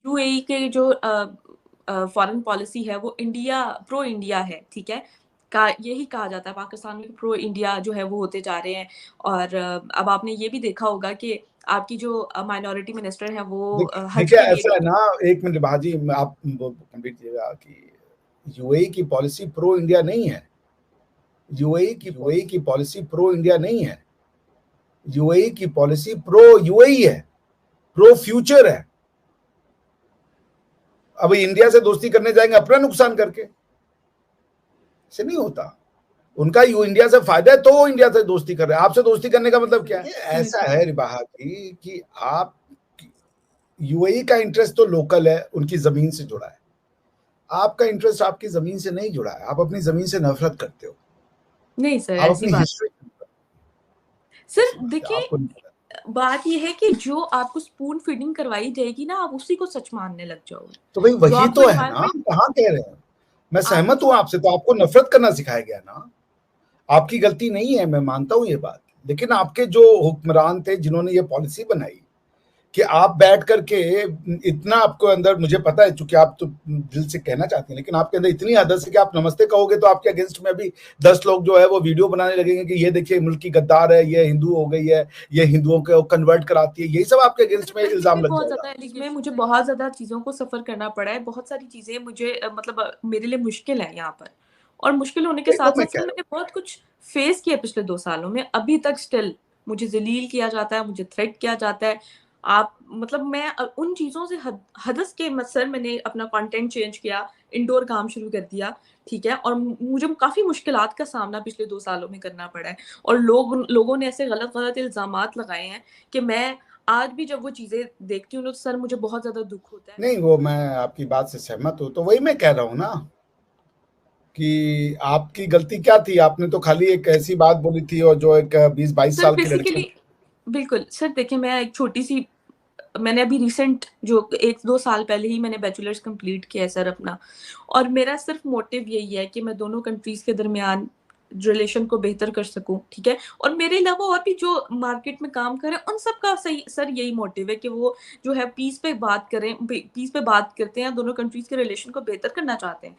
UAE के जो foreign policy है वो इंडिया प्रो इंडिया है, ठीक है। का यही कहा जाता है पाकिस्तान में प्रो इंडिया जो है वो होते जा रहे हैं। और अब आपने ये भी देखा होगा कि आपकी जो माइनॉरिटी मिनिस्टर है वो हज देखिए के लिए ऐसा है गई। ना, एक मिनट बाजी, आप कंप्लीट कीजिएगा कि यूएई की पॉलिसी प्रो इंडिया नहीं है। यूएई की पॉलिसी प्रो इंडिया नहीं है। यूएई की पॉलिसी प्रो यूएई है, प्रो फ्यूचर है। अब इंडिया से दोस्ती करने जाएंगे अपना नुकसान करके, ऐसे नहीं होता। उनका यू इंडिया से फायदा है तो वो इंडिया से दोस्ती कर रहे हैं। आपसे दोस्ती करने का मतलब क्या है? ऐसा है रिबाहा जी कि आप, यूएई का इंटरेस्ट तो लोकल है, उनकी जमीन से जुड़ा है। आपका इंटरेस्ट आपकी जमीन से नहीं जुड़ा है। आप अपनी जमीन से नफरत करते हो, नहीं सर, आप ऐसी अपनी बात। हिस्ट्री, सर ऐसी बात है देखिए, आपको। बात ये है कि जो आपको स्पून फीडिंग करवाई जाएगी ना, आप उसी को सच मानने लग जाओगे। तो भाई जो वही आपको तो है ना, हम एनवायरमेंट, कहाँ कह रहे हैं। मैं आपको सहमत जो हूं आपसे, तो आपको नफरत करना सिखाया गया ना। आपकी गलती नहीं है, मैं मानता हूं ये बात। लेकिन आपके जो हुक्मरान थे जिन्होंने ये पॉलिसी बनाई कि आप बैठ करके, इतना आपको अंदर, मुझे पता है चूंकि आप तो दिल से कहना चाहते हैं, लेकिन आपके अंदर इतनी आदत है कि आप नमस्ते कहोगे तो आपके अगेंस्ट में अभी 10 लोग जो है वो वीडियो बनाने लगेंगे कि ये देखिए मुल्क की गद्दार है, ये हिंदू हो गई है, ये हिंदुओं को कन्वर्ट कराती है। यही सब आपके अगेंस्ट में इल्जाम लग बहुत जाएगा। ज्यादा इसमें मुझे बहुत ज्यादा चीजों को सफर करना पड़ा है। बहुत सारी चीजें मुझे मतलब मेरे लिए मुश्किल है यहाँ पर। और मुश्किल होने के वही तो साथ मैं साथ कह सर रहा मैंने बहुत कुछ फेस किया पिछले 2 सालों में। अभी तक स्टिल मुझे जलील किया जाता है, मुझे थ्रेट किया जाता है। आप मतलब मैं उन चीजों से हदस के सर मैंने अपना कंटेंट चेंज किया, इंडोर काम शुरू कर दिया, ठीक है। और मुझे काफी मुश्किलात का सामना पिछले 2 सालों में करना पड़ा है। और लोगों ने ऐसे गलत गलत इल्जामात लगाए हैं कि मैं आज भी जब वो चीजें देखती हूँ तो सर मुझे बहुत ज्यादा दुख होता है। नहीं, वो मैं आपकी बात से सहमत हूं। तो वही मैं कह रहा हूं ना कि आपकी गलती क्या थी। आपने तो खाली एक ऐसी बात बोली थी, और जो एक 20-22 सर साल की लड़की। बेसिकली बिल्कुल सर, देखिए मैं एक छोटी सी, मैंने अभी रिसेंट जो 1-2 साल पहले ही मैंने बैचलर्स कंप्लीट किया है सर अपना। और मेरा सिर्फ मोटिव यही है कि मैं दोनों कंट्रीज के दरमियान रिलेशन को बेहतर कर सकूं, ठीक है। और मेरे अलावा और भी जो मार्केट में काम कर रहे हैं उन सब का सही सर यही मोटिव है कि वो जो है पीस पे बात करें, पीस पे बात करते हैं, दोनों कंट्रीज के रिलेशन को बेहतर करना चाहते हैं।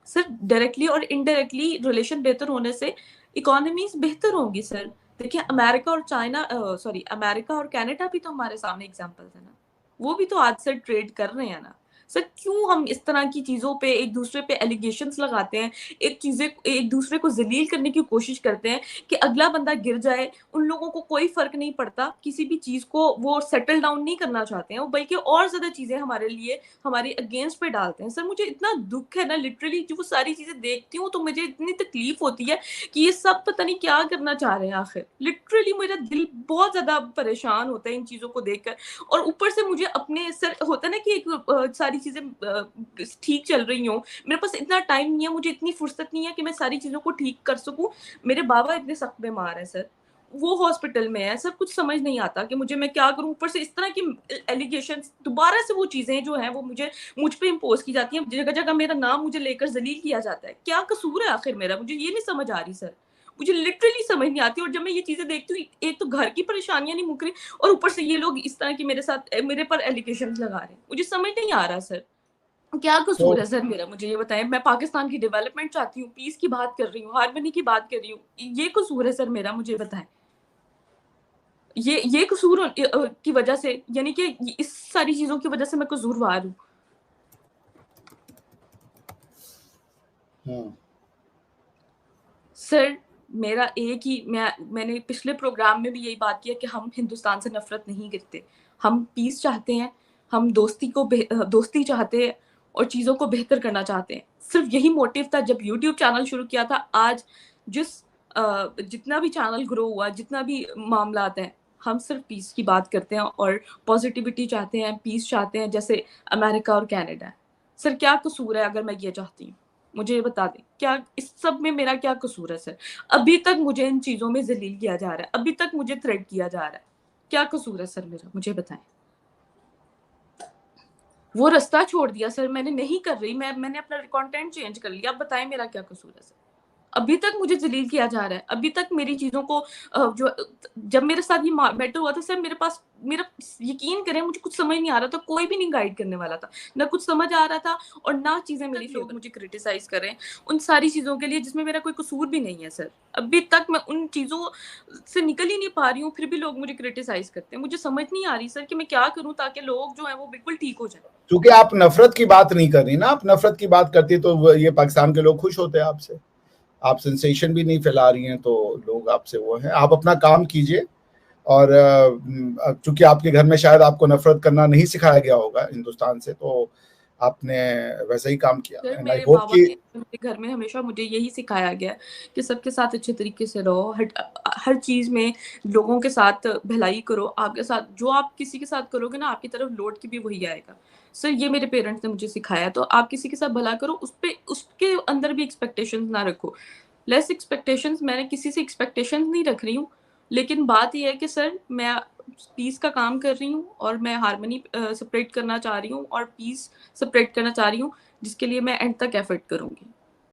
सर डायरेक्टली और इनडायरेक्टली रिलेशन बेहतर होने से इकोनॉमीज बेहतर होंगी सर। देखिए अमेरिका और चाइना, सॉरी अमेरिका और कनाडा भी तो हमारे सामने एग्जांपल्स है ना। वो भी तो आज से ट्रेड कर रहे हैं ना। सर क्यों हम इस तरह की चीजों पे एक दूसरे पे एलिगेशंस लगाते हैं, एक दूसरे को जलील करने की कोशिश करते हैं कि अगला बंदा गिर जाए। उन लोगों को कोई फर्क नहीं पड़ता, किसी भी चीज को वो सेटल डाउन नहीं करना चाहते हैं, वो बल्कि और ज्यादा चीजें हमारे लिए हमारे अगेंस्ट पे डालते हैं। सर मुझे इतना दुख है ना, लिटरली जो वो सारी चीजें देखती हूँ तो मुझे इतनी तकलीफ होती है कि ये सब पता नहीं क्या करना चाह रहे हैं आखिर। लिटरली मेरा दिल बहुत ज्यादा परेशान होता है इन चीजों को देखकर। और ऊपर से मुझे अपने सर होता है ना कि एक सारी चीजें ठीक चल रही हो, मेरे पास इतना टाइम नहीं है, मुझे इतनी फुर्सत नहीं है कि मैं सारी चीजों को ठीक कर सकूं। मेरे बाबा इतने सख्त बीमार है सर, वो हॉस्पिटल में है, सब कुछ समझ नहीं आता कि मुझे मैं क्या करूं। ऊपर से इस तरह की एलिगेशन, दोबारा से वो चीजें जो हैं वो मुझ पे इम्पोज की जाती हैं। जगह जगह मेरा नाम मुझे लेकर जलील किया जाता है। क्या कसूर है आखिर मेरा, मुझे ये नहीं समझ आ रही सर। मुझे लिटरली समझ नहीं आती। और जब मैं ये चीजें देखती हूँ, एक तो घर की परेशानियां नहीं मुक रही और ऊपर से ये लोग इस तरह की मेरे साथ मेरे पर एलिगेशन लगा रहे हैं। मुझे समझ नहीं आ रहा सर, क्या तो कसूर है सर मेरा, मुझे ये बताएं। मैं पाकिस्तान की डेवलपमेंट चाहती हूँ, पीस की बात कर रही हूँ, हारमनी की बात कर रही हूँ, ये कसूर है सर मेरा, मुझे बताएं। ये कसूर की वजह से, यानी कि इस सारी चीजों की वजह से मैं कसूरवार हूँ। हम्म, सर मेरा एक ही, मैंने पिछले प्रोग्राम में भी यही बात किया कि हम हिंदुस्तान से नफरत नहीं करते, हम पीस चाहते हैं, हम दोस्ती चाहते हैं और चीजों को बेहतर करना चाहते हैं। सिर्फ यही मोटिव था जब यूट्यूब चैनल शुरू किया था। आज जिस जितना भी चैनल ग्रो हुआ, जितना भी मामला हैं, हम सिर्फ पीस की बात करते हैं और पॉजिटिविटी चाहते हैं, पीस चाहते हैं, जैसे अमेरिका और कनाडा। सर क्या कसूर है अगर मैं ये चाहती हूँ, मुझे ये बता दें, क्या इस सब में मेरा क्या कसूर है सर। अभी तक मुझे इन चीजों में जलील किया जा रहा है, अभी तक मुझे थ्रेड किया जा रहा है। क्या कसूर है सर मेरा, मुझे बताएं। वो रास्ता छोड़ दिया सर, मैंने नहीं कर रही, मैंने अपना कंटेंट चेंज कर लिया। अब बताएं मेरा क्या कसूर है सर। अभी तक मुझे जलील किया जा रहा है, अभी तक मेरी चीज़ों को जो जब मेरे साथ ये मैटर हुआ था सर, मेरे पास मेरा यकीन करें मुझे कुछ समझ नहीं आ रहा था, कोई भी नहीं गाइड करने वाला था, ना कुछ समझ आ रहा था और ना चीज़ें मेरी लोग मुझे क्रिटिसाइज़ कर रहे हैं उन सारी चीज़ों के लिए जिसमें मेरा कोई कसूर भी नहीं है सर। अभी तक मैं उन चीज़ों से निकल ही नहीं पा रही हूँ, फिर भी लोग मुझे क्रिटिसाइज़ करते हैं। मुझे समझ नहीं आ रही सर कि मैं क्या करूँ ताकि लोग जो हैं वो बिल्कुल ठीक हो जाएँ। क्योंकि आप नफ़रत की बात नहीं कर रही ना, आप नफ़रत की बात करती तो ये पाकिस्तान के लोग खुश होते आपसे। आप सेंसेशन भी नहीं फैला रही हैं तो लोग आपसे वो हैं। आप अपना काम कीजिए और चूँकि आपके घर में शायद आपको नफ़रत करना नहीं सिखाया गया होगा हिंदुस्तान से, तो आपने वैसा ही काम किया सर एंड आई मेरे होप बाबा कि ने मेरे घर में हमेशा मुझे यही सिखाया गया है कि सबके साथ अच्छे तरीके से रहो, हर चीज़ में लोगों के साथ भलाई करो, आपके साथ जो आप किसी के साथ करोगे ना आपकी तरफ लौट के भी वही आएगा। सर ये मेरे पेरेंट्स ने मुझे सिखाया, तो आप किसी के साथ भला करो, उसके अंदर भी एक्सपेक्टेशंस ना रखो। लेस एक्सपेक्टेशंस, मैंने किसी से एक्सपेक्टेशंस नहीं रख रही हूँ, लेकिन बात ये है कि सर मैं पीस का काम कर रही हूँ और मैं हार्मनी सेपरेट करना चाह रही हूँ और पीस सेपरेट करना चाह रही हूँ, जिसके लिए मैं एंड तक एफर्ट करूँगी।